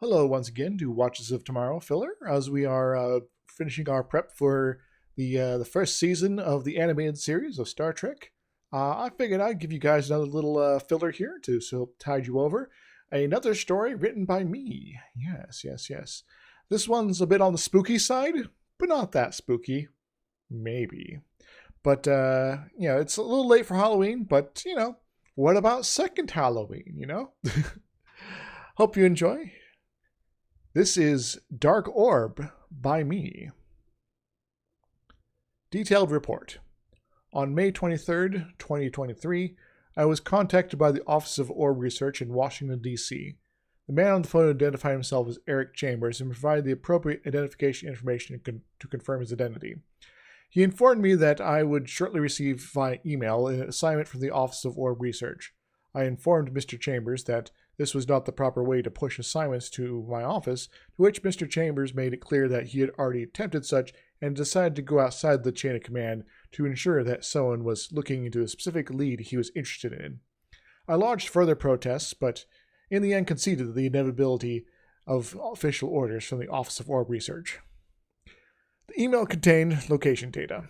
Hello once again to Watches of Tomorrow filler, as we are finishing our prep for the first season of the animated series of Star Trek. I figured I'd give you guys another little filler here to tide you over. Another story written by me. Yes. This one's a bit on the spooky side, but not that spooky. Maybe. But, it's a little late for Halloween, but, what about second Halloween? Hope you enjoy. This is Dark Orb by me. Detailed report. On May 23rd, 2023, I was contacted by the Office of Orb Research in Washington, D.C. The man on the phone identified himself as Eric Chambers and provided the appropriate identification information to confirm his identity. He informed me that I would shortly receive via email an assignment from the Office of Orb Research. I informed Mr. Chambers that this was not the proper way to push assignments to my office, to which Mr. Chambers made it clear that he had already attempted such and decided to go outside the chain of command to ensure that someone was looking into a specific lead he was interested in. I lodged further protests, but in the end conceded the inevitability of official orders from the Office of Orb Research. The email contained location data,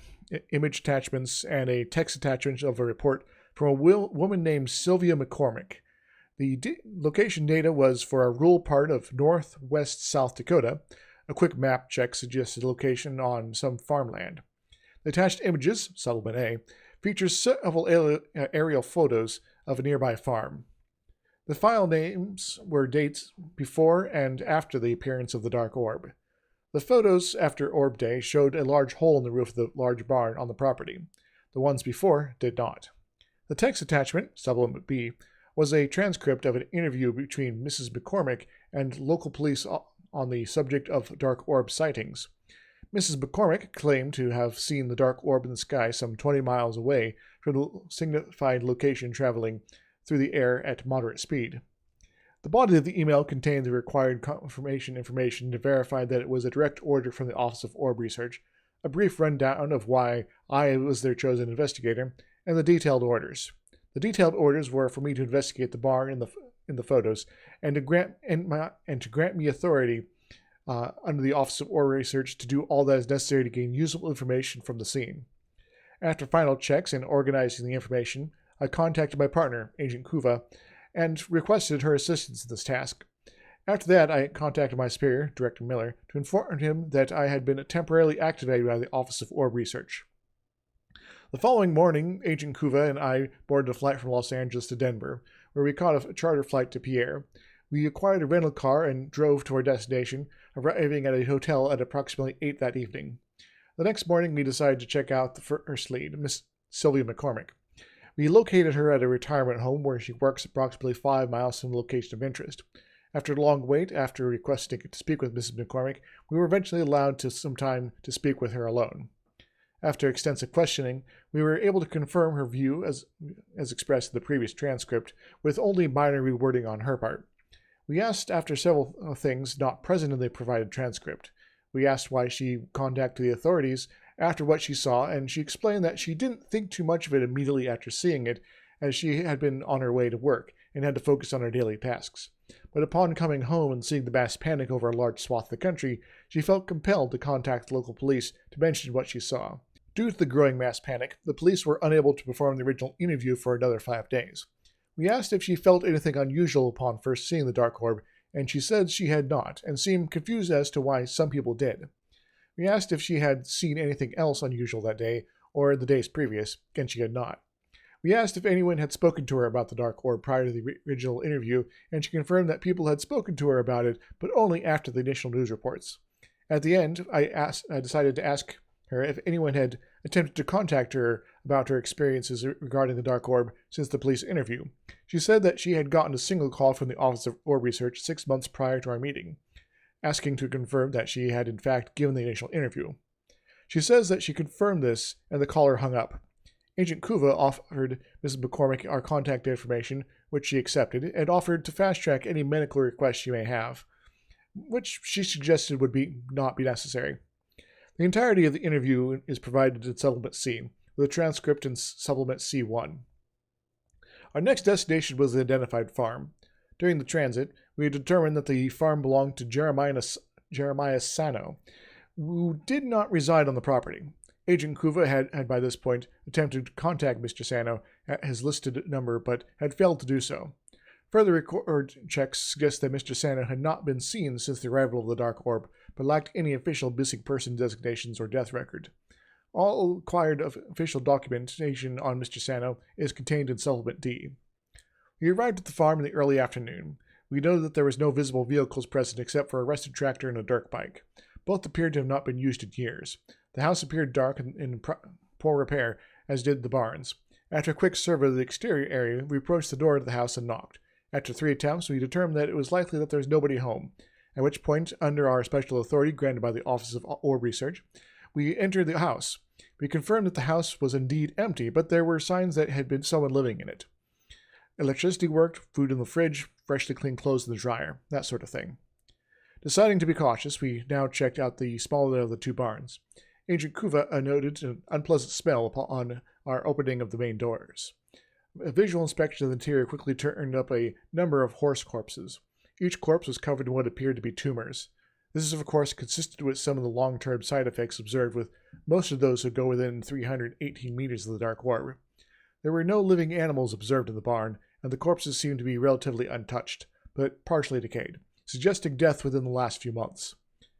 image attachments, and a text attachment of a report from a woman named Sylvia McCormick. The location data was for a rural part of northwest South Dakota. A quick map check suggested a location on some farmland. The attached images, supplement A, features several aerial photos of a nearby farm. The file names were dates before and after the appearance of the dark orb. The photos after Orb Day showed a large hole in the roof of the large barn on the property. The ones before did not. The text attachment, supplement B, was a transcript of an interview between Mrs. McCormick and local police on the subject of dark orb sightings. Mrs. McCormick claimed to have seen the dark orb in the sky some 20 miles away from the signified location, traveling through the air at moderate speed. The body of the email contained the required confirmation information to verify that it was a direct order from the Office of Orb Research, a brief rundown of why I was their chosen investigator, and the detailed orders. The detailed orders were for me to investigate the barn in the photos and to grant me authority under the Office of Orb Research to do all that is necessary to gain useful information from the scene. After final checks and organizing the information, I contacted my partner, Agent Kuva, and requested her assistance in this task. After that, I contacted my superior, Director Miller, to inform him that I had been temporarily activated by the Office of Orb Research. The following morning, Agent Kuva and I boarded a flight from Los Angeles to Denver, where we caught a charter flight to Pierre. We acquired a rental car and drove to our destination, arriving at a hotel at approximately 8 that evening. The next morning, we decided to check out the first lead, Miss Sylvia McCormick. We located her at a retirement home where she works approximately 5 miles from the location of interest. After a long wait, after requesting to speak with Mrs. McCormick, we were eventually allowed some time to speak with her alone. After extensive questioning, we were able to confirm her view as expressed in the previous transcript, with only minor rewording on her part. We asked after several things not present in the provided transcript. We asked why she contacted the authorities after what she saw, and she explained that she didn't think too much of it immediately after seeing it, as she had been on her way to work and had to focus on her daily tasks. But upon coming home and seeing the mass panic over a large swath of the country, she felt compelled to contact the local police to mention what she saw. Due to the growing mass panic, the police were unable to perform the original interview for another 5 days. We asked if she felt anything unusual upon first seeing the dark orb, and she said she had not, and seemed confused as to why some people did. We asked if she had seen anything else unusual that day, or the days previous, and she had not. We asked if anyone had spoken to her about the dark orb prior to the original interview, and she confirmed that people had spoken to her about it, but only after the initial news reports. At the end, I decided to ask her if anyone had attempted to contact her about her experiences regarding the dark orb since the police interview. She said that she had gotten a single call from the Office of Orb Research 6 months prior to our meeting, asking to confirm that she had in fact given the initial interview. She says that she confirmed this, and the caller hung up. Agent Kuva offered Mrs. McCormick our contact information, which she accepted, and offered to fast-track any medical requests she may have, which she suggested would not be necessary. The entirety of the interview is provided in Supplement C, with a transcript in Supplement C1. Our next destination was the identified farm. During the transit, we determined that the farm belonged to Jeremiah Sano, who did not reside on the property. Agent Kuva had by this point attempted to contact Mr. Sano at his listed number, but had failed to do so. Further record checks suggest that Mr. Sano had not been seen since the arrival of the Dark Orb, but lacked any official missing person designations or death record. All acquired official documentation on Mr. Sano is contained in Supplement D. We arrived at the farm in the early afternoon. We noted that there was no visible vehicles present except for a rusted tractor and a dirt bike. Both appeared to have not been used in years. The house appeared dark and in poor repair, as did the barns. After a quick survey of the exterior area, we approached the door of the house and knocked. After 3 attempts, we determined that it was likely that there was nobody home, at which point, under our special authority granted by the Office of Orb Research, we entered the house. We confirmed that the house was indeed empty, but there were signs that had been someone living in it. Electricity worked, food in the fridge, freshly cleaned clothes in the dryer, that sort of thing. Deciding to be cautious, we now checked out the smaller of the 2 barns. Agent Kuva noted an unpleasant smell upon our opening of the main doors. A visual inspection of the interior quickly turned up a number of horse corpses. Each corpse was covered in what appeared to be tumors. This is, of course, consistent with some of the long-term side effects observed with most of those who go within 318 meters of the Dark Orb. There were no living animals observed in the barn, and the corpses seemed to be relatively untouched, but partially decayed, suggesting death within the last few months.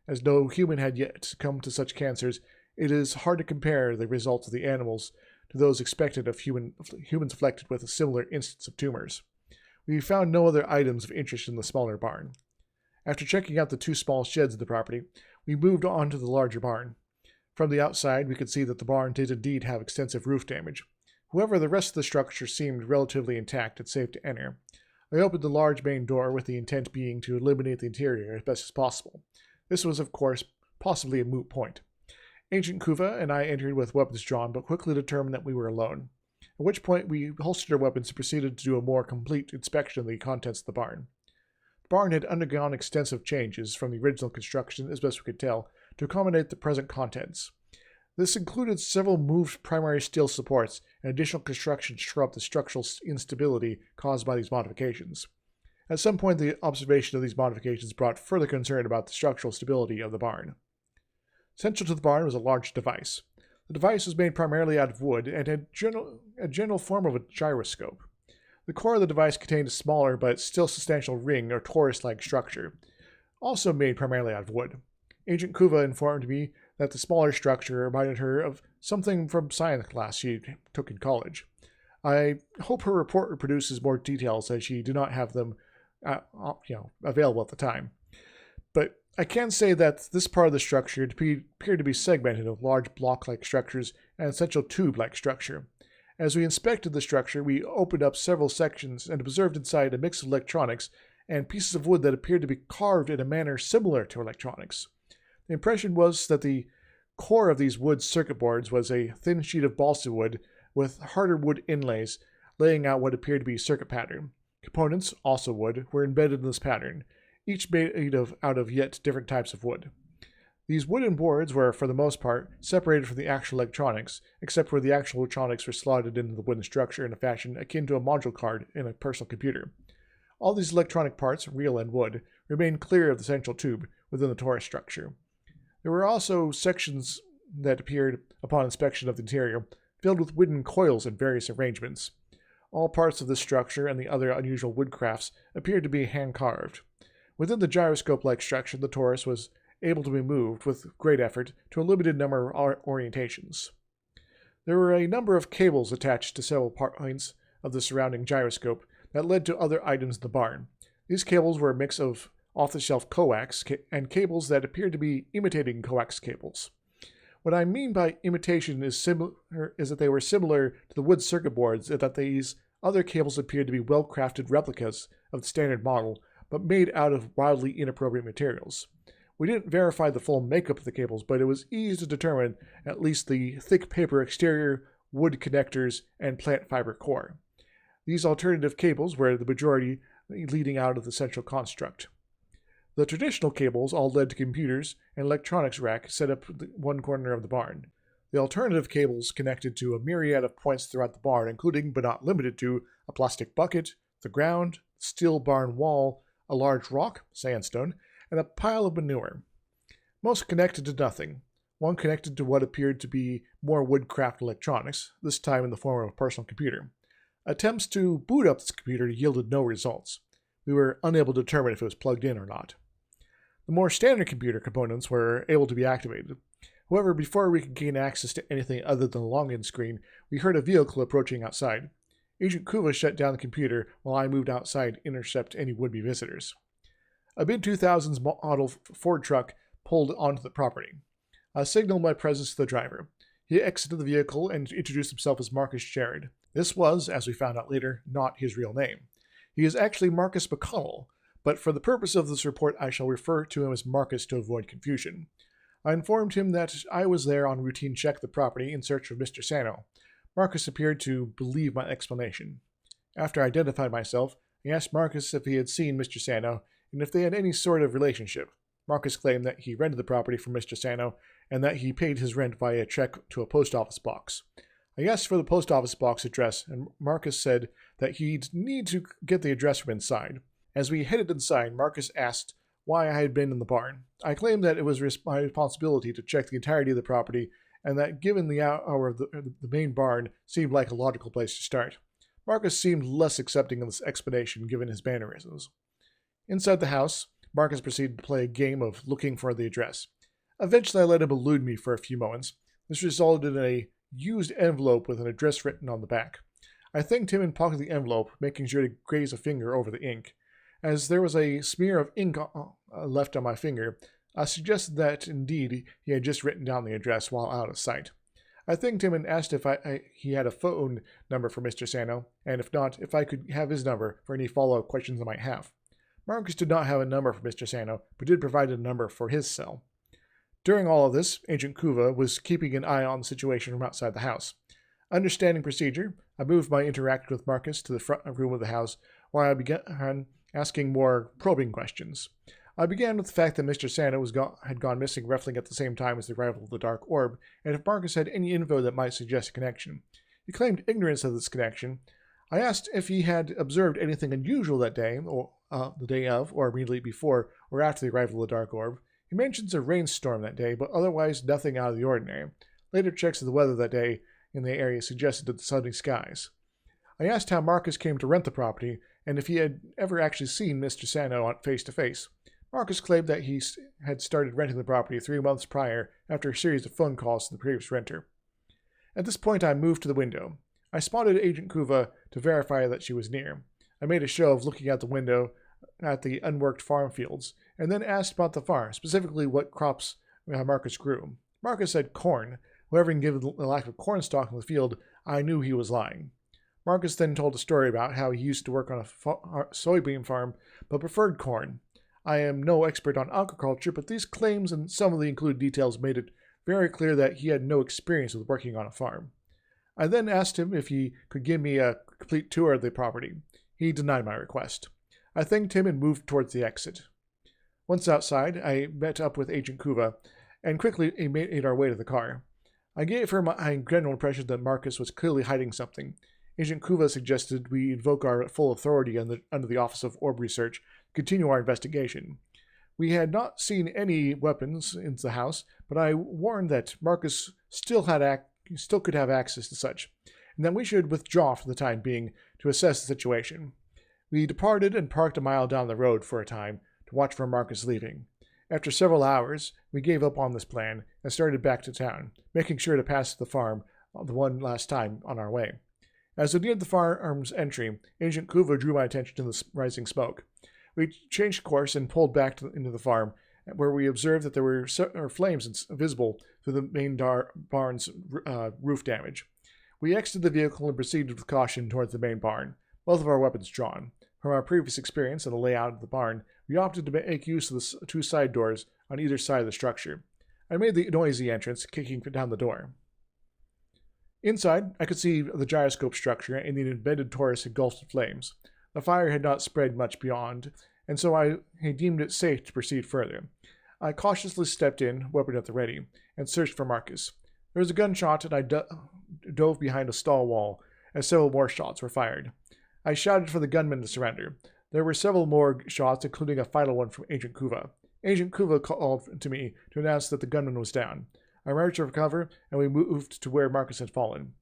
As no human had yet succumbed to such cancers, it is hard to compare the results of the animals to those expected of humans afflicted with a similar instance of tumors. We found no other items of interest in the smaller barn. After checking out the 2 small sheds of the property, we moved on to the larger barn. From the outside, we could see that the barn did indeed have extensive roof damage. However, the rest of the structure seemed relatively intact and safe to enter. I opened the large main door with the intent being to eliminate the interior as best as possible. This was, of course, possibly a moot point. Agent Kuva and I entered with weapons drawn, but quickly determined that we were alone, at which point we holstered our weapons and proceeded to do a more complete inspection of the contents of the barn. The barn had undergone extensive changes from the original construction, as best we could tell, to accommodate the present contents. This included several moved primary steel supports and additional construction to shore up the structural instability caused by these modifications. At some point, the observation of these modifications brought further concern about the structural stability of the barn. Central to the barn was a large device. The device was made primarily out of wood and had a general form of a gyroscope. The core of the device contained a smaller but still substantial ring or torus-like structure, also made primarily out of wood. Agent Kuva informed me that the smaller structure reminded her of something from science class she took in college. I hope her report reproduces more details, as she did not have them available at the time. But I can say that this part of the structure appeared to be segmented into large block-like structures and essential tube-like structure. As we inspected the structure, we opened up several sections and observed inside a mix of electronics and pieces of wood that appeared to be carved in a manner similar to electronics. The impression was that the core of these wood circuit boards was a thin sheet of balsa wood with harder wood inlays laying out what appeared to be a circuit pattern. Components, also wood, were embedded in this pattern, each made out of yet different types of wood. These wooden boards were, for the most part, separated from the actual electronics, except where the actual electronics were slotted into the wooden structure in a fashion akin to a module card in a personal computer. All these electronic parts, real and wood, remained clear of the central tube within the torus structure. There were also sections that appeared, upon inspection of the interior, filled with wooden coils in various arrangements. All parts of this structure and the other unusual woodcrafts appeared to be hand-carved. Within the gyroscope-like structure, the torus was able to be moved, with great effort, to a limited number of orientations. There were a number of cables attached to several points of the surrounding gyroscope that led to other items in the barn. These cables were a mix of off-the-shelf coax and cables that appeared to be imitating coax cables. What I mean by imitation is that they were similar to the wood circuit boards, and that these other cables appeared to be well-crafted replicas of the standard model, but made out of wildly inappropriate materials. We didn't verify the full makeup of the cables, but it was easy to determine at least the thick paper exterior, wood connectors, and plant fiber core. These alternative cables were the majority leading out of the central construct. The traditional cables all led to computers and electronics rack set up in one corner of the barn. The alternative cables connected to a myriad of points throughout the barn, including, but not limited to, a plastic bucket, the ground, steel barn wall, a large rock, sandstone, and a pile of manure. Most connected to nothing. One connected to what appeared to be more woodcraft electronics, this time in the form of a personal computer. Attempts to boot up this computer yielded no results. We were unable to determine if it was plugged in or not. The more standard computer components were able to be activated. However, before we could gain access to anything other than the login screen, we heard a vehicle approaching outside. Agent Kuva shut down the computer while I moved outside to intercept any would-be visitors. A mid-2000s model Ford truck pulled onto the property. I signaled my presence to the driver. He exited the vehicle and introduced himself as Marcus Jared. This was, as we found out later, not his real name. He is actually Marcus McConnell, but for the purpose of this report I shall refer to him as Marcus to avoid confusion. I informed him that I was there on routine check of the property in search of Mr. Sano. Marcus appeared to believe my explanation. After I identified myself, I asked Marcus if he had seen Mr. Sano and if they had any sort of relationship. Marcus claimed that he rented the property from Mr. Sano and that he paid his rent via a check to a post office box. I asked for the post office box address, and Marcus said that he'd need to get the address from inside. As we headed inside, Marcus asked why I had been in the barn. I claimed that it was my responsibility to check the entirety of the property, and that given the hour of the main barn seemed like a logical place to start. Marcus seemed less accepting of this explanation given his mannerisms. Inside the house, Marcus proceeded to play a game of looking for the address. Eventually I let him elude me for a few moments. This resulted in a used envelope with an address written on the back. I thanked him and pocketed the envelope, making sure to graze a finger over the ink. As there was a smear of ink left on my finger, I suggested that, indeed, he had just written down the address while out of sight. I thanked him and asked if he had a phone number for Mr. Sano, and if not, if I could have his number for any follow-up questions I might have. Marcus did not have a number for Mr. Sano, but did provide a number for his cell. During all of this, Agent Kuva was keeping an eye on the situation from outside the house. Understanding procedure, I moved my interaction with Marcus to the front room of the house, where I began asking more probing questions. I began with the fact that Mr. Sano had gone missing roughly at the same time as the arrival of the Dark Orb, and if Marcus had any info that might suggest a connection. He claimed ignorance of this connection. I asked if he had observed anything unusual that day, or the day of, or immediately before, or after the arrival of the Dark Orb. He mentions a rainstorm that day, but otherwise nothing out of the ordinary. Later checks of the weather that day in the area suggested the sunny skies. I asked how Marcus came to rent the property, and if he had ever actually seen Mr. Sano face to face. Marcus claimed that he had started renting the property 3 months prior after a series of phone calls to the previous renter. At this point I moved to the window. I spotted Agent Kuva to verify that she was near. I made a show of looking out the window at the unworked farm fields, and then asked about the farm, specifically what crops Marcus grew. Marcus said corn. However, given the lack of corn stalk in the field, I knew he was lying. Marcus then told a story about how he used to work on a soybean farm, but preferred corn. I am no expert on agriculture, but these claims and some of the included details made it very clear that he had no experience with working on a farm. I then asked him if he could give me a complete tour of the property. He denied my request. I thanked him and moved towards the exit. Once outside, I met up with Agent Kuva, and quickly made our way to the car. I gave her my general impression that Marcus was clearly hiding something. Agent Kuva suggested we invoke our full authority under the Office of Orb Research to continue our investigation. We had not seen any weapons in the house, but I warned that Marcus still could have access to such, and that we should withdraw for the time being to assess the situation. We departed and parked a mile down the road for a time to watch for Marcus leaving. After several hours, we gave up on this plan and started back to town, making sure to pass the farm the one last time on our way. As we neared the farm's entry, Agent Kuva drew my attention to the rising smoke. We changed course and pulled back into the farm, where we observed that there were flames visible through the main barn's roof damage. We exited the vehicle and proceeded with caution towards the main barn, both of our weapons drawn. From our previous experience and the layout of the barn, we opted to make use of the 2 side doors on either side of the structure. I made the noisy entrance, kicking down the door. Inside, I could see the gyroscope structure and the embedded torus engulfed in flames. The fire had not spread much beyond, and so I deemed it safe to proceed further. I cautiously stepped in, weapon at the ready, and searched for Marcus. There was a gunshot, and I dove behind a stall wall, as several more shots were fired. I shouted for the gunmen to surrender. There were several more shots, including a final one from Agent Kuva. Agent Kuva called to me to announce that the gunman was down. I emerged for cover, and we moved to where Marcus had fallen.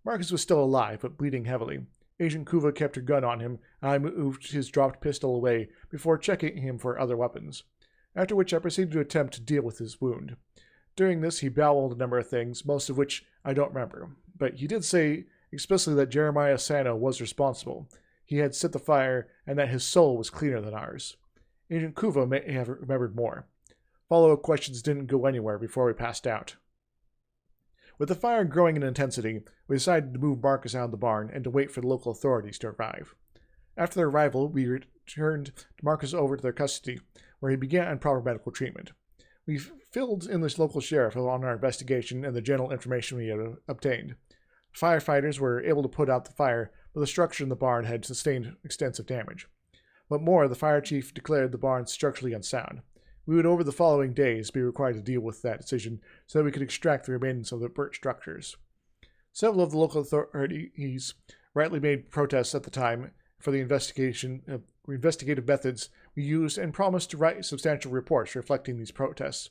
Marcus was still alive, but bleeding heavily. Agent Kuva kept her gun on him, and I moved his dropped pistol away before checking him for other weapons, after which I proceeded to attempt to deal with his wound. During this, he babbled a number of things, most of which I don't remember, but he did say explicitly that Jeremiah Sano was responsible. He had set the fire, and that his soul was cleaner than ours. Agent Kuva may have remembered more. Follow-up questions didn't go anywhere before we passed out. With the fire growing in intensity, we decided to move Marcus out of the barn and to wait for the local authorities to arrive. After their arrival, we returned Marcus over to their custody, where he began proper medical treatment. We filled in this local sheriff on our investigation and the general information we had obtained. Firefighters were able to put out the fire, but the structure in the barn had sustained extensive damage. What more, the fire chief declared the barn structurally unsound. We would, over the following days, be required to deal with that decision so that we could extract the remains of the burnt structures. Several of the local authorities rightly made protests at the time for the investigative methods we used and promised to write substantial reports reflecting these protests.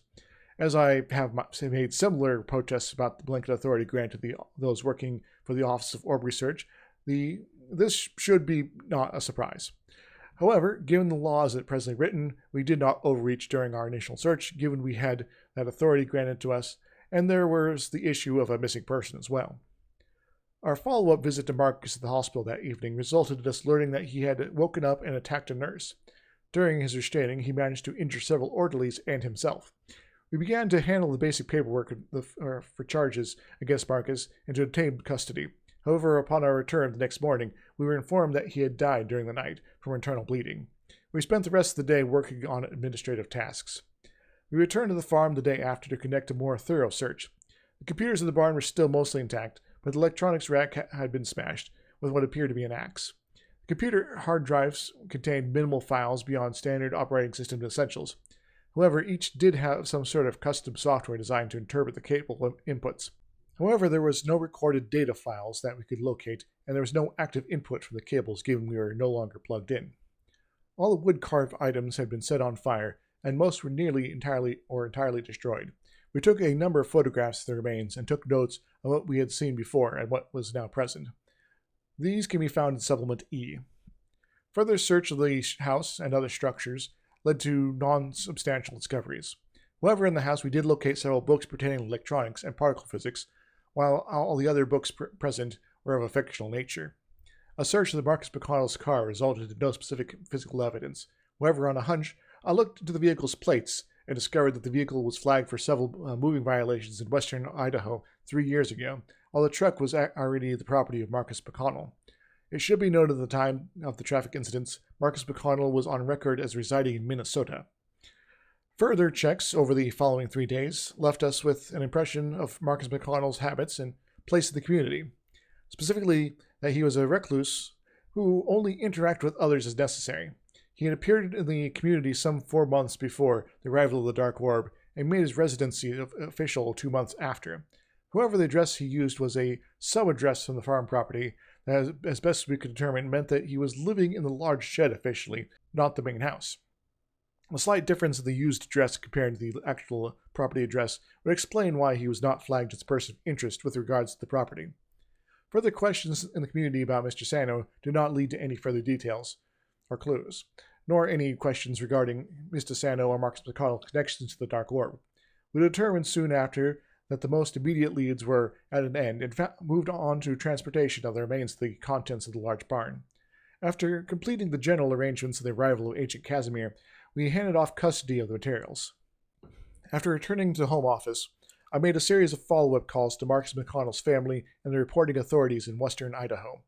As I have made similar protests about the blanket authority granted those working for the Office of Orb Research, this should be not a surprise. However, given the laws that presently written, we did not overreach during our initial search, given we had that authority granted to us, and there was the issue of a missing person as well. Our follow-up visit to Marcus at the hospital that evening resulted in us learning that he had woken up and attacked a nurse. During his restraining, he managed to injure several orderlies and himself. We began to handle the basic paperwork for charges against Marcus and to obtain custody. However, upon our return the next morning, we were informed that he had died during the night from internal bleeding. We spent the rest of the day working on administrative tasks. We returned to the farm the day after to conduct a more thorough search. The computers in the barn were still mostly intact, but the electronics rack had been smashed with what appeared to be an axe. The computer hard drives contained minimal files beyond standard operating system essentials. However, each did have some sort of custom software designed to interpret the capable inputs. However, there was no recorded data files that we could locate, and there was no active input from the cables given we were no longer plugged in. All the wood-carved items had been set on fire, and most were nearly entirely destroyed. We took a number of photographs of the remains and took notes of what we had seen before and what was now present. These can be found in Supplement E. Further search of the house and other structures led to non-substantial discoveries. However, in the house we did locate several books pertaining to electronics and particle physics, while all the other books present were of a fictional nature. A search of the Marcus McConnell's car resulted in no specific physical evidence. However, on a hunch, I looked into the vehicle's plates and discovered that the vehicle was flagged for several moving violations in western Idaho 3 years ago, while the truck was already the property of Marcus McConnell. It should be noted at the time of the traffic incidents, Marcus McConnell was on record as residing in Minnesota. Further checks over the following 3 days left us with an impression of Marcus McConnell's habits and place in the community, specifically that he was a recluse who only interacted with others as necessary. He had appeared in the community some 4 months before the arrival of the Dark Orb and made his residency official 2 months after. However, the address he used was a sub-address from the farm property that, as best we could determine, meant that he was living in the large shed officially, not the main house. A slight difference in the used address compared to the actual property address would explain why he was not flagged as a person of interest with regards to the property. Further questions in the community about Mr. Sano did not lead to any further details or clues, nor any questions regarding Mr. Sano or Marcus McConnell's connections to the Dark Orb. We determined soon after that the most immediate leads were at an end and moved on to transportation of the remains of the contents of the large barn. After completing the general arrangements of the arrival of Agent Casimir, we handed off custody of the materials. After returning to the home office, I made a series of follow-up calls to Marcus McConnell's family and the reporting authorities in western Idaho.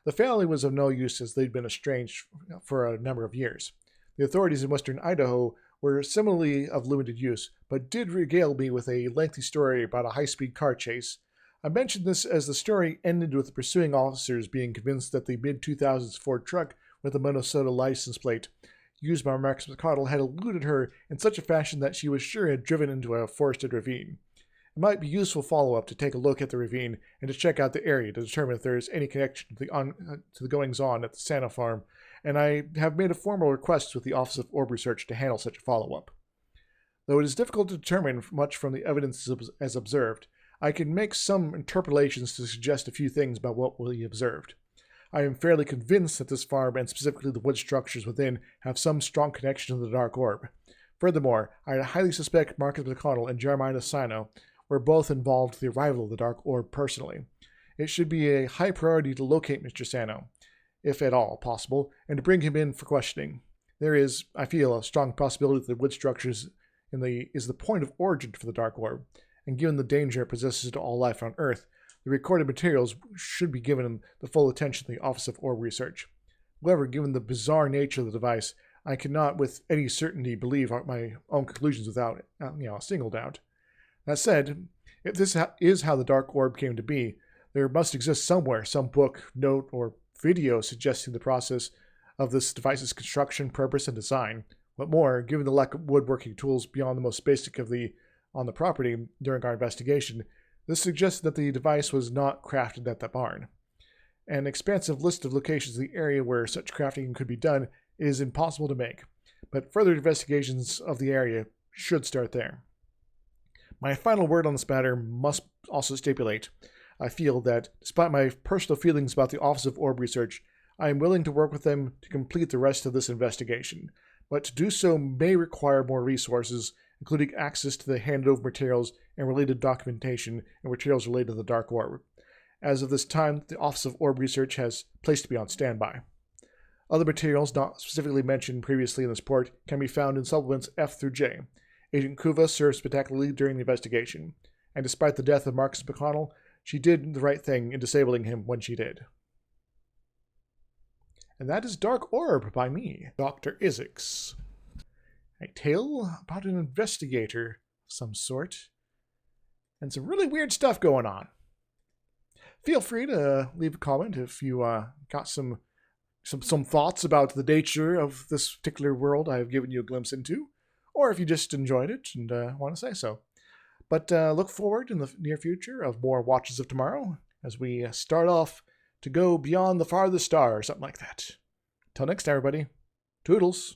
The family was of no use as they'd been estranged for a number of years. The authorities in western Idaho were similarly of limited use, but did regale me with a lengthy story about a high-speed car chase. I mentioned this as the story ended with the pursuing officers being convinced that the mid-2000s Ford truck with a Minnesota license plate used by Marcus McConnell had eluded her in such a fashion that she was sure it had driven into a forested ravine. It might be useful follow-up to take a look at the ravine and to check out the area to determine if there is any connection to the goings-on at the Santa farm and I have made a formal request with the Office of Orb Research to handle such a follow-up. Though it is difficult to determine much from the evidence as observed, I can make some interpolations to suggest a few things about what we observed. I am fairly convinced that this farm, and specifically the wood structures within, have some strong connection to the Dark Orb. Furthermore, I highly suspect Marcus McConnell and Jeremiah Sino were both involved with the arrival of the Dark Orb personally. It should be a high priority to locate Mr. Sano, if at all possible, and to bring him in for questioning. There is, I feel, a strong possibility that the wood structures is the point of origin for the Dark Orb, and given the danger it possesses to all life on Earth, the recorded materials should be given the full attention of the Office of Orb Research. However, given the bizarre nature of the device, I cannot with any certainty believe my own conclusions without a single doubt. That said, if this is how the Dark Orb came to be, there must exist somewhere some book, note, or video suggesting the process of this device's construction, purpose, and design. What more, given the lack of woodworking tools beyond the most basic on the property during our investigation, this suggests that the device was not crafted at that barn. An expansive list of locations in the area where such crafting could be done is impossible to make, but further investigations of the area should start there. My final word on this matter must also stipulate, I feel that, despite my personal feelings about the Office of Orb Research, I am willing to work with them to complete the rest of this investigation, but to do so may require more resources, including access to the handed-over materials and related documentation and materials related to the Dark Orb. As of this time, the Office of Orb Research has placed me on standby. Other materials not specifically mentioned previously in this report can be found in supplements F through J. Agent Kuva served spectacularly during the investigation, and despite the death of Marcus McConnell, she did the right thing in disabling him when she did. And that is Dark Orb by me, Dr. Izixs. A tale about an investigator of some sort, and some really weird stuff going on. Feel free to leave a comment if you got some thoughts about the nature of this particular world I have given you a glimpse into, or if you just enjoyed it and want to say so. But look forward in the near future of more Watches of Tomorrow as we start off to go beyond the farthest star or something like that. Till next time, everybody. Toodles.